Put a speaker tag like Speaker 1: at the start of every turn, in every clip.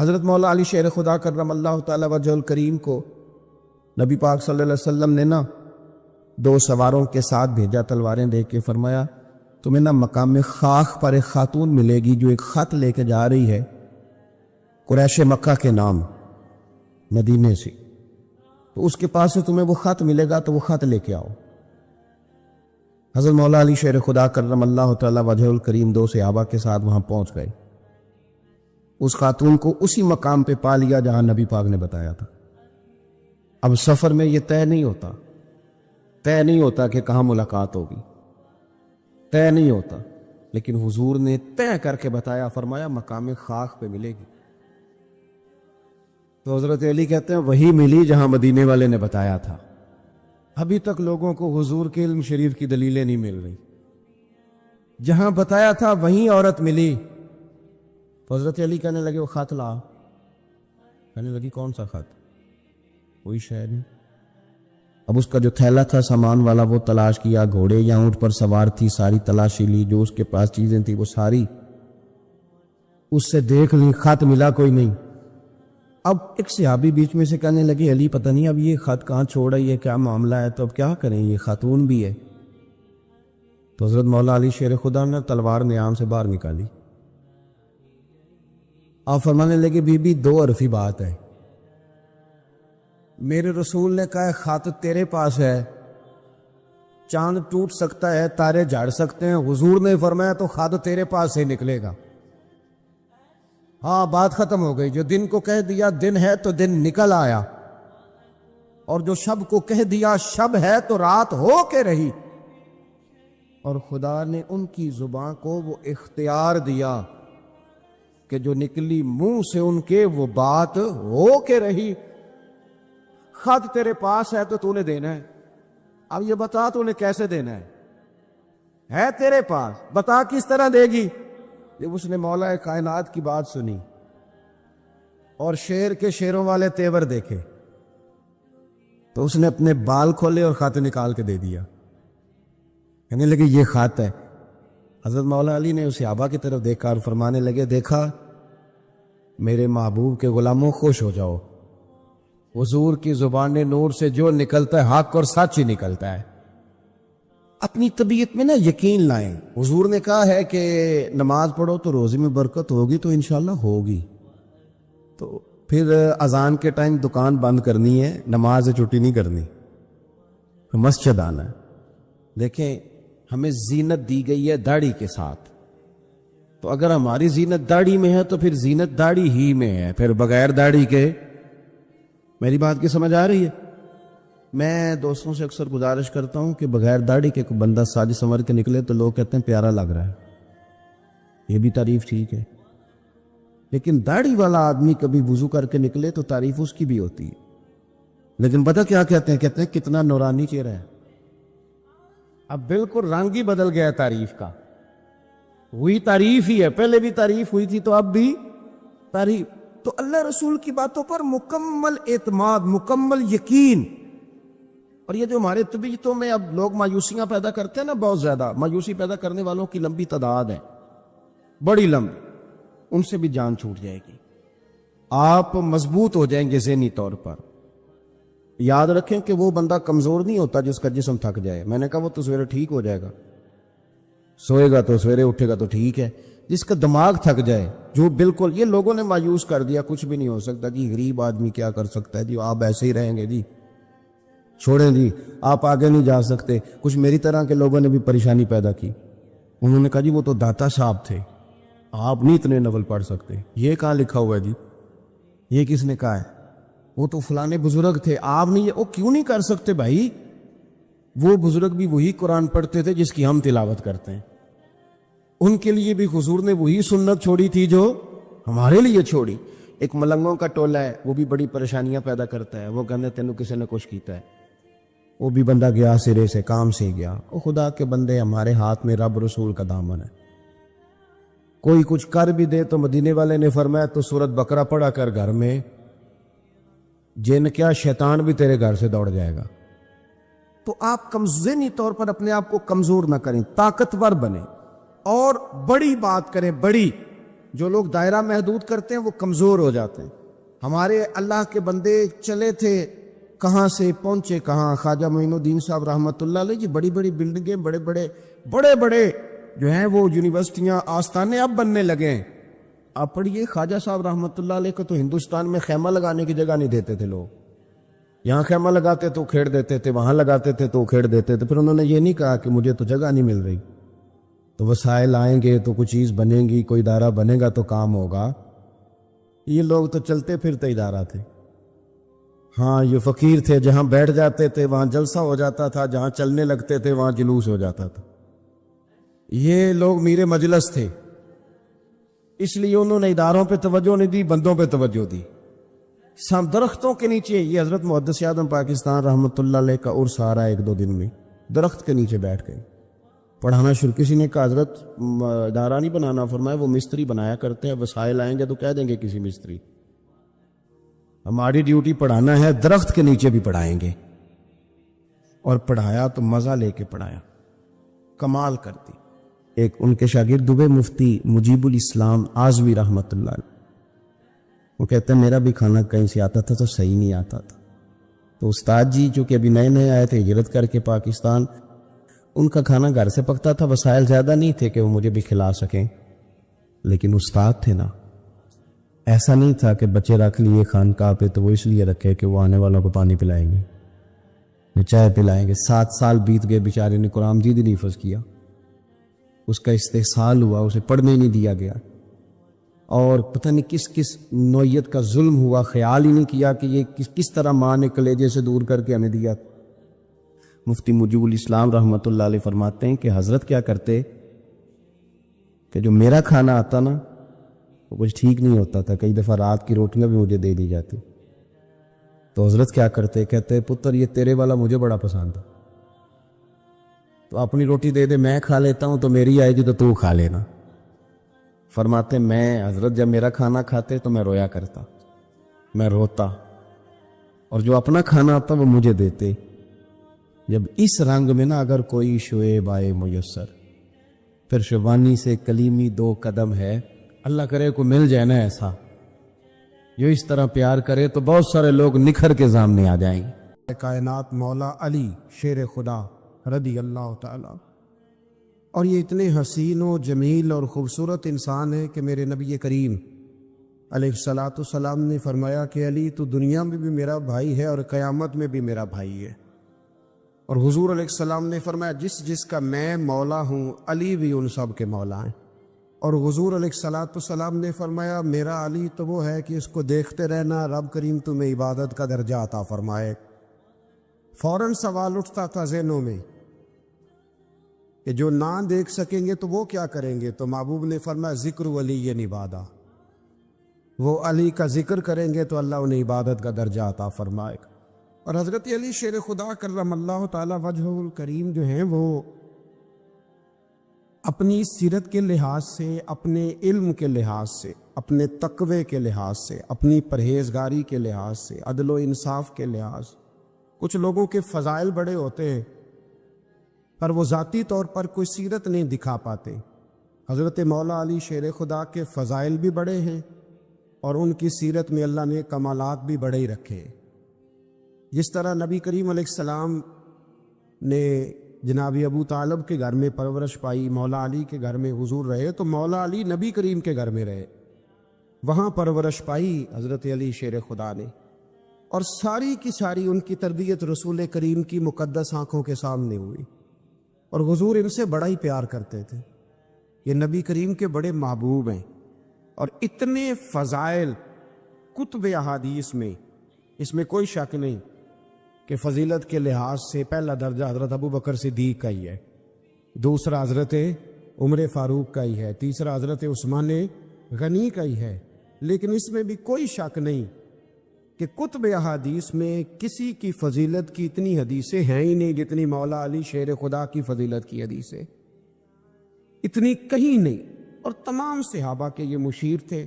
Speaker 1: حضرت مولا علی شیر خدا کرم اللہ تعالی وجہ الکریم کو نبی پاک صلی اللہ علیہ وسلم نے نا 2 سواروں کے ساتھ بھیجا تلواریں دے کے، فرمایا تمہیں نا مقام خاک پر ایک خاتون ملے گی جو ایک خط لے کے جا رہی ہے قریش مکہ کے نام مدینے سے، تو اس کے پاس سے تمہیں وہ خط ملے گا تو وہ خط لے کے آؤ۔ حضرت مولا علی شیر خدا کرم اللہ تعالی وجہ الکریم 2 صحابہ کے ساتھ وہاں پہنچ گئے۔ اس خاتون کو اسی مقام پہ پا لیا جہاں نبی پاک نے بتایا تھا۔ اب سفر میں یہ طے نہیں ہوتا کہ کہاں ملاقات ہوگی، طے نہیں ہوتا، لیکن حضور نے طے کر کے بتایا، فرمایا مقام خاک پہ ملے گی۔ تو حضرت علی کہتے ہیں وہی ملی جہاں مدینے والے نے بتایا تھا۔ ابھی تک لوگوں کو حضور کے علم شریف کی دلیلیں نہیں مل رہی، جہاں بتایا تھا وہیں عورت ملی۔ تو حضرت علی کہنے لگے وہ خط لا، کہنے لگی کون سا خط؟ کوئی شے نہیں۔ اب اس کا جو تھیلا تھا سامان والا وہ تلاش کیا، گھوڑے یا اونٹ پر سوار تھی ساری تلاشی لی، جو اس کے پاس چیزیں تھی وہ ساری اس سے دیکھ لی، خط ملا کوئی نہیں۔ اب ایک صحابی بیچ میں سے کہنے لگے علی پتہ نہیں اب یہ خط کہاں چھوڑا، یہ کیا معاملہ ہے، تو اب کیا کریں، یہ خاتون بھی ہے۔ تو حضرت مولا علی شیر خدا نے تلوار نیام سے باہر نکالی، آپ فرمانے لگے بی بی 2 حرفی بات ہے، میرے رسول نے کہا خط تیرے پاس ہے، چاند ٹوٹ سکتا ہے، تارے جھڑ سکتے ہیں، حضور نے فرمایا تو خط تیرے پاس سے نکلے گا۔ ہاں بات ختم ہو گئی، جو دن کو کہہ دیا دن ہے تو دن نکل آیا، اور جو شب کو کہہ دیا شب ہے تو رات ہو کے رہی، اور خدا نے ان کی زبان کو وہ اختیار دیا کہ جو نکلی منہ سے ان کے وہ بات ہو کے رہی۔ خط تیرے پاس ہے تو تو نے دینا ہے، اب یہ بتا تو نے کیسے دینا ہے تیرے پاس، بتا کس طرح دے گی۔ جب اس نے مولا کائنات کی بات سنی اور شیر کے شیروں والے تیور دیکھے تو اس نے اپنے بال کھولے اور خط نکال کے دے دیا، کہنے لگے یہ خط ہے۔ حضرت مولا علی نے اس صحابہ کی طرف دیکھا اور فرمانے لگے دیکھا میرے محبوب کے غلاموں خوش ہو جاؤ، حضور کی زبان نور سے جو نکلتا ہے حق اور سچ ہی نکلتا ہے۔ اپنی طبیعت میں نا یقین لائیں، حضور نے کہا ہے کہ نماز پڑھو تو روزی میں برکت ہوگی، تو انشاءاللہ ہوگی، تو پھر اذان کے ٹائم دکان بند کرنی ہے، نماز سے چھٹی نہیں کرنی، مسجد آنا ہے۔ دیکھیں ہمیں زینت دی گئی ہے داڑھی کے ساتھ، تو اگر ہماری زینت داڑھی میں ہے تو پھر زینت داڑھی ہی میں ہے، پھر بغیر داڑھی کے۔ میری بات کی سمجھ آ رہی ہے؟ میں دوستوں سے اکثر گزارش کرتا ہوں کہ بغیر داڑھی کے کوئی بندہ ساج سنور کے نکلے تو لوگ کہتے ہیں پیارا لگ رہا ہے، یہ بھی تعریف ٹھیک ہے، لیکن داڑھی والا آدمی کبھی وضو کر کے نکلے تو تعریف اس کی بھی ہوتی ہے، لیکن پتہ کیا کہتے ہیں کتنا نورانی چہرہ ہے۔ اب بالکل رنگ ہی بدل گیا ہے تعریف کا، وہی تعریف ہی ہے، پہلے بھی تعریف ہوئی تھی تو اب بھی تعریف۔ تو اللہ رسول کی باتوں پر مکمل اعتماد، مکمل یقین۔ اور یہ جو ہمارے طبیعتوں میں اب لوگ مایوسیاں پیدا کرتے ہیں نا، بہت زیادہ مایوسی پیدا کرنے والوں کی لمبی تعداد ہے، بڑی لمبی، ان سے بھی جان چھوٹ جائے گی، آپ مضبوط ہو جائیں گے ذہنی طور پر۔ یاد رکھیں کہ وہ بندہ کمزور نہیں ہوتا جس کا جسم تھک جائے، میں نے کہا وہ تو سویرے ٹھیک ہو جائے گا، سوئے گا تو سویرے اٹھے گا تو ٹھیک ہے۔ جس کا دماغ تھک جائے، جو بالکل یہ لوگوں نے مایوس کر دیا، کچھ بھی نہیں ہو سکتا جی، غریب آدمی کیا کر سکتا ہے جی، آپ ایسے ہی رہیں گے جی، چھوڑیں جی، آپ آگے نہیں جا سکتے۔ کچھ میری طرح کے لوگوں نے بھی پریشانی پیدا کی، انہوں نے کہا جی وہ تو داتا صاحب تھے، آپ نہیں اتنے نفل پڑھ سکتے۔ یہ کہاں لکھا ہوا ہے جی؟ یہ کس نے کہا ہے؟ وہ تو فلانے بزرگ تھے، آپ نہیں، وہ کیوں نہیں کر سکتے بھائی؟ وہ بزرگ بھی وہی قرآن پڑھتے تھے جس کی ہم تلاوت کرتے ہیں، ان کے لیے بھی حضور نے وہی سنت چھوڑی تھی جو ہمارے لیے چھوڑی۔ ایک ملنگوں کا ٹولہ ہے، وہ بھی بڑی پریشانیاں پیدا کرتا ہے، وہ کہنے تینوں کسی نے کچھ کیتا ہے، وہ بھی بندہ گیا سرے سے، کام سے گیا۔ او خدا کے بندے، ہمارے ہاتھ میں رب رسول کا دامن ہے، کوئی کچھ کر بھی دے تو مدینے والے نے فرمایا تو سورت بقرہ پڑھا کر گھر میں، جن کیا شیطان بھی تیرے گھر سے دوڑ جائے گا۔ تو آپ ذہنی طور پر اپنے آپ کو کمزور نہ کریں، طاقتور بنیں اور بڑی بات کریں، بڑی جو لوگ دائرہ محدود کرتے ہیں وہ کمزور ہو جاتے ہیں. ہمارے اللہ کے بندے چلے تھے کہاں سے پہنچے کہاں. خواجہ معین الدین صاحب رحمۃ اللہ علیہ جی بڑی بڑی بلڈنگیں بڑے بڑے جو ہیں وہ یونیورسٹیاں آستانے اب بننے لگے ہیں. آپ پڑھیے خواجہ صاحب رحمۃ اللہ علیہ کو تو ہندوستان میں خیمہ لگانے کی جگہ نہیں دیتے تھے لوگ. یہاں خیمہ لگاتے تو کھیڑ دیتے تھے, وہاں لگاتے تھے تو کھیڑ دیتے تھے. پھر انہوں نے یہ نہیں کہا کہ مجھے تو جگہ نہیں مل رہی, تو وسائل آئیں گے تو کوئی چیز بنے گی, کوئی ادارہ بنے گا تو کام ہوگا. یہ لوگ تو چلتے پھرتے ادارہ تھے. ہاں یہ فقیر تھے, جہاں بیٹھ جاتے تھے وہاں جلسہ ہو جاتا تھا, جہاں چلنے لگتے تھے وہاں جلوس ہو جاتا تھا. یہ لوگ میر مجلس تھے, اس لیے انہوں نے اداروں پہ توجہ نہیں دی, بندوں پہ توجہ دی. سب درختوں کے نیچے, یہ حضرت محدث اعظم پاکستان رحمۃ اللہ علیہ کا عرس آ رہا ہے 1-2 دن میں, درخت کے نیچے بیٹھ گئے پڑھانا شروع. کسی نے کہا حضرت ادارہ نہیں بنانا, فرمایا وہ مستری بنایا کرتے ہیں, وسائل آئیں گے تو کہہ دیں گے کسی مستری. ہماری ڈیوٹی پڑھانا ہے, درخت کے نیچے بھی پڑھائیں گے. اور پڑھایا تو مزہ لے کے پڑھایا, کمال کر دی. ایک ان کے شاگرد ہوئے مفتی مجیب الاسلام اعظمی رحمۃ اللہ علیہ, وہ کہتے ہیں میرا بھی کھانا کہیں سے آتا تھا تو صحیح نہیں آتا تھا. تو استاد جی چونکہ ابھی نئے آئے تھے ہجرت کر کے پاکستان, ان کا کھانا گھر سے پکتا تھا, وسائل زیادہ نہیں تھے کہ وہ مجھے بھی کھلا سکیں, لیکن استاد تھے نا. ایسا نہیں تھا کہ بچے رکھ لیے خانقاہ پہ تو وہ اس لیے رکھے کہ وہ آنے والوں کو پانی پلائیں گے یا چائے پلائیں گے. 7 سال بیت گئے, بیچارے نے قرآن مجید نہیں حفظ کیا, اس کا استحصال ہوا, اسے پڑھنے نہیں دیا گیا, اور پتہ نہیں کس کس نوعیت کا ظلم ہوا, خیال ہی نہیں کیا کہ یہ کس طرح ماں نے کلیجے سے دور کر کے ہمیں دیا. مفتی مجیب الاسلام رحمۃ اللہ علیہ فرماتے ہیں کہ حضرت کیا کرتے کہ جو میرا کھانا آتا نا وہ کچھ ٹھیک نہیں ہوتا تھا, کئی دفعہ رات کی روٹیاں بھی مجھے دے دی جاتی. تو حضرت کیا کرتے, کہتے پتر یہ تیرے والا مجھے بڑا پسند ہے, تو اپنی روٹی دے دے, میں کھا لیتا ہوں, تو میری آئے گی تو کھا لینا. فرماتے میں حضرت جب میرا کھانا کھاتے تو میں رویا کرتا, میں روتا, اور جو اپنا کھانا آتا وہ مجھے دیتے. جب اس رنگ میں نا اگر کوئی شعیب آئے میسر, پھر شبانی سے کلیمی 2 قدم ہے, اللہ کرے کو مل جائے نا ایسا جو اس طرح پیار کرے تو بہت سارے لوگ نکھر کے سامنے آ جائیں گے. کائنات مولا علی شیر خدا رضی اللہ تعالی, اور یہ اتنے حسین و جمیل اور خوبصورت انسان ہے کہ میرے نبی کریم علیہ الصلاۃ والسلام نے فرمایا کہ علی تو دنیا میں بھی میرا بھائی ہے اور قیامت میں بھی میرا بھائی ہے. اور حضور علیہ السلام نے فرمایا جس کا میں مولا ہوں علی بھی ان سب کے مولا ہیں. اور حضور علیہ الصلاۃ والسلام نے فرمایا میرا علی تو وہ ہے کہ اس کو دیکھتے رہنا, رب کریم تمہیں عبادت کا درجہ عطا فرمائے. فوراً سوال اٹھتا تھا ذہنوں میں کہ جو نہ دیکھ سکیں گے تو وہ کیا کریں گے, تو محبوب نے فرمایا ذکر ولی عبادہ, وہ علی کا ذکر کریں گے تو اللہ انہیں عبادت کا درجہ عطا فرمائے گا. اور حضرت علی شیر خدا کرم اللہ تعالی وجہہ الکریم جو ہیں وہ اپنی سیرت کے لحاظ سے, اپنے علم کے لحاظ سے, اپنے تقوی کے لحاظ سے, اپنی پرہیزگاری کے لحاظ سے, عدل و انصاف کے لحاظ, کچھ لوگوں کے فضائل بڑے ہوتے ہیں پر وہ ذاتی طور پر کوئی سیرت نہیں دکھا پاتے. حضرت مولا علی شیر خدا کے فضائل بھی بڑے ہیں اور ان کی سیرت میں اللہ نے کمالات بھی بڑے ہی رکھے. جس طرح نبی کریم علیہ السلام نے جناب ابو طالب کے گھر میں پرورش پائی, مولا علی کے گھر میں حضور رہے, تو مولا علی نبی کریم کے گھر میں رہے, وہاں پرورش پائی حضرت علی شیر خدا نے, اور ساری کی ساری ان کی تربیت رسول کریم کی مقدس آنکھوں کے سامنے ہوئی. اور حضور ان سے بڑا ہی پیار کرتے تھے, یہ نبی کریم کے بڑے محبوب ہیں. اور اتنے فضائل کتب احادیث میں, اس میں کوئی شک نہیں کہ فضیلت کے لحاظ سے پہلا درجہ حضرت ابو بکر صدیق کا ہی ہے, دوسرا حضرت عمر فاروق کا ہی ہے, تیسرا حضرت عثمان غنی کا ہی ہے. لیکن اس میں بھی کوئی شک نہیں کہ کتب احادیث میں کسی کی فضیلت کی اتنی حدیثیں ہیں ہی نہیں جتنی مولا علی شیر خدا کی فضیلت کی حدیثیں, اتنی کہیں نہیں. اور تمام صحابہ کے یہ مشیر تھے,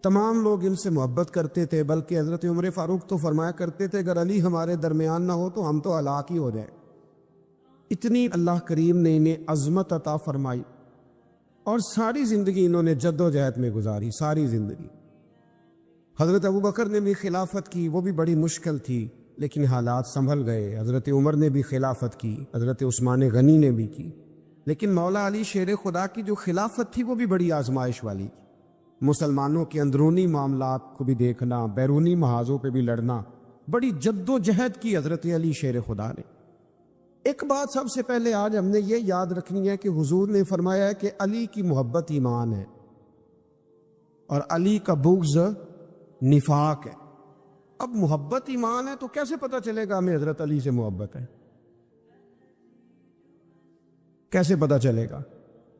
Speaker 1: تمام لوگ ان سے محبت کرتے تھے, بلکہ حضرت عمر فاروق تو فرمایا کرتے تھے اگر علی ہمارے درمیان نہ ہو تو ہم تو ہلاک ہی ہو جائیں. اتنی اللہ کریم نے انہیں عظمت عطا فرمائی.
Speaker 2: اور ساری زندگی انہوں نے جدوجہد میں گزاری، ساری زندگی۔ حضرت ابوبکر نے بھی خلافت کی، وہ بھی بڑی مشکل تھی لیکن حالات سنبھل گئے۔ حضرت عمر نے بھی خلافت کی، حضرت عثمان غنی نے بھی کی، لیکن مولا علی شیر خدا کی جو خلافت تھی وہ بھی بڑی آزمائش والی تھی۔ مسلمانوں کے اندرونی معاملات کو بھی دیکھنا، بیرونی محاذوں پہ بھی لڑنا، بڑی جد و جہد کی حضرت علی شیر خدا نے۔ ایک بات سب سے پہلے آج ہم نے یہ یاد رکھنی ہے کہ حضور نے فرمایا ہے کہ علی کی محبت ایمان ہے اور علی کا بغض نفاق ہے۔ اب محبت ایمان ہے تو کیسے پتہ چلے گا ہمیں حضرت علی سے محبت ہے؟ کیسے پتہ چلے گا؟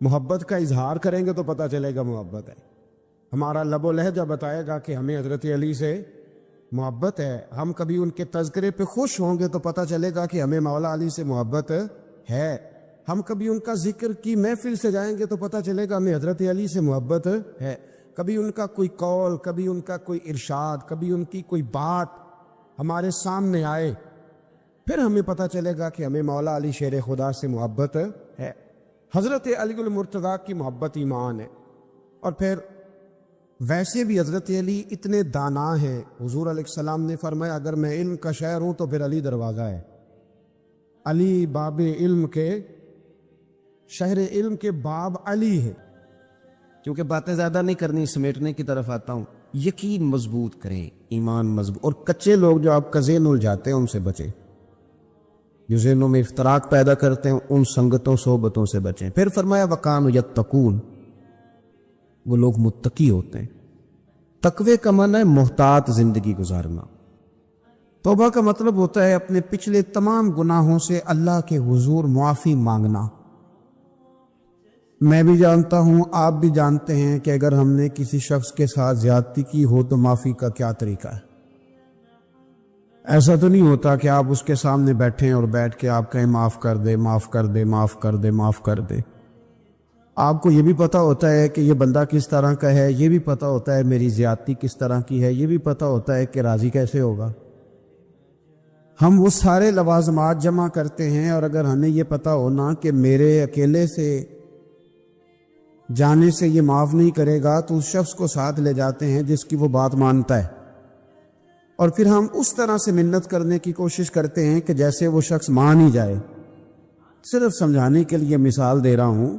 Speaker 2: محبت کا اظہار کریں گے تو پتہ چلے گا محبت ہے۔ ہمارا لب و لہجہ بتائے گا کہ ہمیں حضرت علی سے محبت ہے۔ ہم کبھی ان کے تذکرے پہ خوش ہوں گے تو پتہ چلے گا کہ ہمیں مولا علی سے محبت ہے۔ ہم کبھی ان کا ذکر کی محفل سے جائیں گے تو پتہ چلے گا ہمیں حضرت علی سے محبت ہے۔ کبھی ان کا کوئی قول، کبھی ان کا کوئی ارشاد، کبھی ان کی کوئی بات ہمارے سامنے آئے، پھر ہمیں پتہ چلے گا کہ ہمیں مولا علی شیر خدا سے محبت ہے۔ حضرت علی المرتضیٰ کی محبت ایمان ہے۔ اور پھر ویسے بھی حضرت علی اتنے دانا ہیں، حضور علیہ السلام نے فرمایا اگر میں علم کا شہر ہوں تو پھر علی دروازہ ہے۔ علی باب علم کے، شہر علم کے باب علی ہے۔
Speaker 1: کیونکہ باتیں زیادہ نہیں کرنی، سمیٹنے کی طرف آتا ہوں۔ یقین مضبوط کریں، ایمان مضبوط، اور کچے لوگ جو آپ کا ذہن الجھاتے ہیں ان سے بچیں، جو ذہنوں میں افتراق پیدا کرتے ہیں ان سنگتوں صحبتوں سے بچیں۔ پھر فرمایا وَقَانُوا يَتَّقُونَ، وہ لوگ متقی ہوتے ہیں۔ تقوی کا معنی ہے محتاط زندگی گزارنا۔ توبہ کا مطلب ہوتا ہے اپنے پچھلے تمام گناہوں سے اللہ کے حضور معافی مانگنا۔ میں بھی جانتا ہوں، آپ بھی جانتے ہیں کہ اگر ہم نے کسی شخص کے ساتھ زیادتی کی ہو تو معافی کا کیا طریقہ ہے۔ ایسا تو نہیں ہوتا کہ آپ اس کے سامنے بیٹھیں اور بیٹھ کے آپ کہیں معاف کر دے، معاف کر دے، معاف کر دے، معاف کر دے۔ آپ کو یہ بھی پتہ ہوتا ہے کہ یہ بندہ کس طرح کا ہے، یہ بھی پتہ ہوتا ہے میری زیادتی کس طرح کی ہے، یہ بھی پتہ ہوتا ہے کہ راضی کیسے ہوگا۔ ہم وہ سارے لوازمات جمع کرتے ہیں، اور اگر ہمیں یہ پتہ ہونا کہ میرے اکیلے سے جانے سے یہ معاف نہیں کرے گا تو اس شخص کو ساتھ لے جاتے ہیں جس کی وہ بات مانتا ہے، اور پھر ہم اس طرح سے منت کرنے کی کوشش کرتے ہیں کہ جیسے وہ شخص مان ہی جائے۔ صرف سمجھانے کے لیے مثال دے رہا ہوں،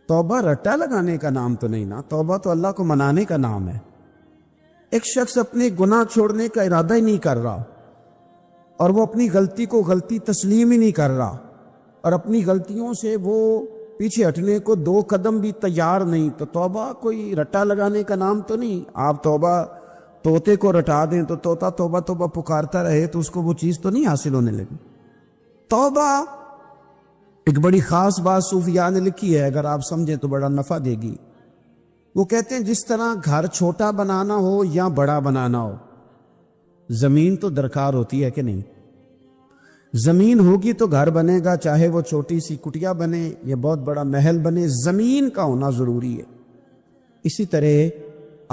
Speaker 1: توبہ رٹا لگانے کا نام تو نہیں نا، توبہ تو اللہ کو منانے کا نام ہے۔ ایک شخص اپنے گناہ چھوڑنے کا ارادہ ہی نہیں کر رہا، اور وہ اپنی غلطی کو غلطی تسلیم ہی نہیں کر رہا، اور اپنی غلطیوں سے وہ پیچھے ہٹنے کو 2 قدم بھی تیار نہیں، تو توبہ کوئی رٹا لگانے کا نام تو نہیں۔ آپ توبہ طوطے کو رٹا دیں تو طوطا توبہ توبہ پکارتا رہے تو اس کو وہ چیز تو نہیں حاصل ہونے لگی۔ توبہ ایک بڑی خاص بات صوفیاء نے لکھی ہے، اگر آپ سمجھیں تو بڑا نفع دے گی۔ وہ کہتے ہیں جس طرح گھر چھوٹا بنانا ہو یا بڑا بنانا ہو، زمین تو درکار ہوتی ہے کہ نہیں؟ زمین ہوگی تو گھر بنے گا، چاہے وہ چھوٹی سی کٹیا بنے یا بہت بڑا محل بنے، زمین کا ہونا ضروری ہے۔ اسی طرح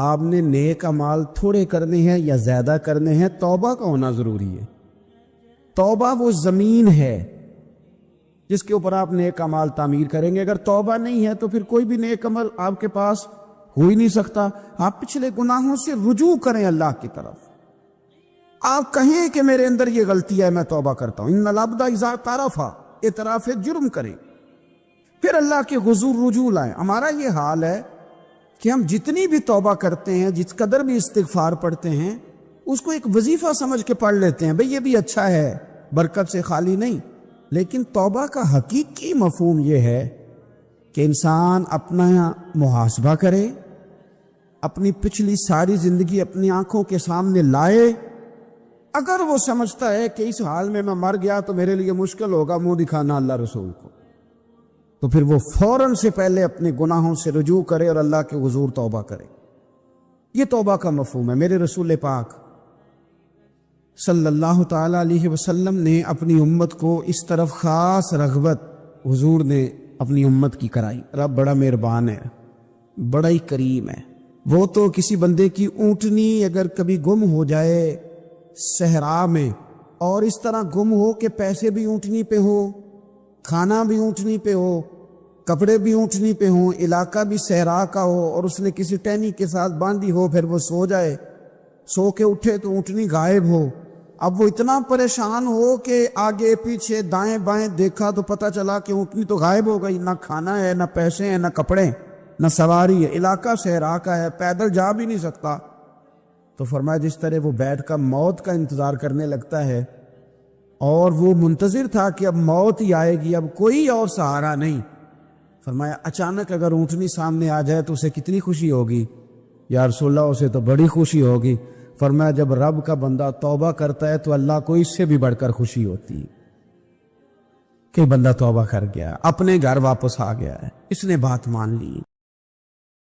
Speaker 1: آپ نے نیک اعمال تھوڑے کرنے ہیں یا زیادہ کرنے ہیں، توبہ کا ہونا ضروری ہے۔ توبہ وہ زمین ہے جس کے اوپر آپ نیک اعمال تعمیر کریں گے۔ اگر توبہ نہیں ہے تو پھر کوئی بھی نیک عمل آپ کے پاس ہو ہی نہیں سکتا۔ آپ پچھلے گناہوں سے رجوع کریں اللہ کی طرف، آپ کہیں کہ میرے اندر یہ غلطی ہے، میں توبہ کرتا ہوں۔ ان العبد اذا اعترف، اعتراف جرم کریں، پھر اللہ کے حضور رجوع لائیں۔ ہمارا یہ حال ہے کہ ہم جتنی بھی توبہ کرتے ہیں، جس قدر بھی استغفار پڑھتے ہیں، اس کو ایک وظیفہ سمجھ کے پڑھ لیتے ہیں، بھئی یہ بھی اچھا ہے، برکت سے خالی نہیں۔ لیکن توبہ کا حقیقی مفہوم یہ ہے کہ انسان اپنا محاسبہ کرے، اپنی پچھلی ساری زندگی اپنی آنکھوں کے سامنے لائے۔ اگر وہ سمجھتا ہے کہ اس حال میں مر گیا تو میرے لیے مشکل ہوگا منہ دکھانا اللہ رسول کو، تو پھر وہ فوراً سے پہلے اپنے گناہوں سے رجوع کرے اور اللہ کے حضور توبہ کرے۔ یہ توبہ کا مفہوم ہے۔ میرے رسول پاک صلی اللہ تعالی علیہ وسلم نے اپنی امت کو اس طرف خاص رغبت حضور نے اپنی امت کی کرائی۔ رب بڑا مہربان ہے، بڑا ہی کریم ہے۔ وہ تو کسی بندے کی اونٹنی اگر کبھی گم ہو جائے صحرا میں، اور اس طرح گم ہو کہ پیسے بھی اونٹنی پہ ہو، کھانا بھی اونٹنی پہ ہو، کپڑے بھی اونٹنی پہ ہوں، علاقہ بھی صحرا کا ہو، اور اس نے کسی ٹہنی کے ساتھ باندھی ہو، پھر وہ سو جائے، سو کے اٹھے تو اونٹنی غائب ہو۔ اب وہ اتنا پریشان ہو کہ آگے پیچھے دائیں بائیں دیکھا تو پتہ چلا کہ اونٹنی تو غائب ہو گئی، نہ کھانا ہے، نہ پیسے ہیں، نہ کپڑے، نہ سواری ہے، علاقہ صحرا کا ہے، پیدل جا بھی نہیں سکتا۔ تو فرمایا جس طرح وہ بیٹھ کر موت کا انتظار کرنے لگتا ہے، اور وہ منتظر تھا کہ اب موت ہی آئے گی، اب کوئی اور سہارا نہیں۔ فرمایا اچانک اگر اونٹنی سامنے آ جائے تو اسے کتنی خوشی ہوگی؟ یا رسول اللہ اسے تو بڑی خوشی ہوگی۔ فرمایا جب رب کا بندہ توبہ کرتا ہے تو اللہ کو اس سے بھی بڑھ کر خوشی ہوتی ہے کہ بندہ توبہ کر گیا، اپنے گھر واپس آ گیا ہے، اس نے بات مان لی۔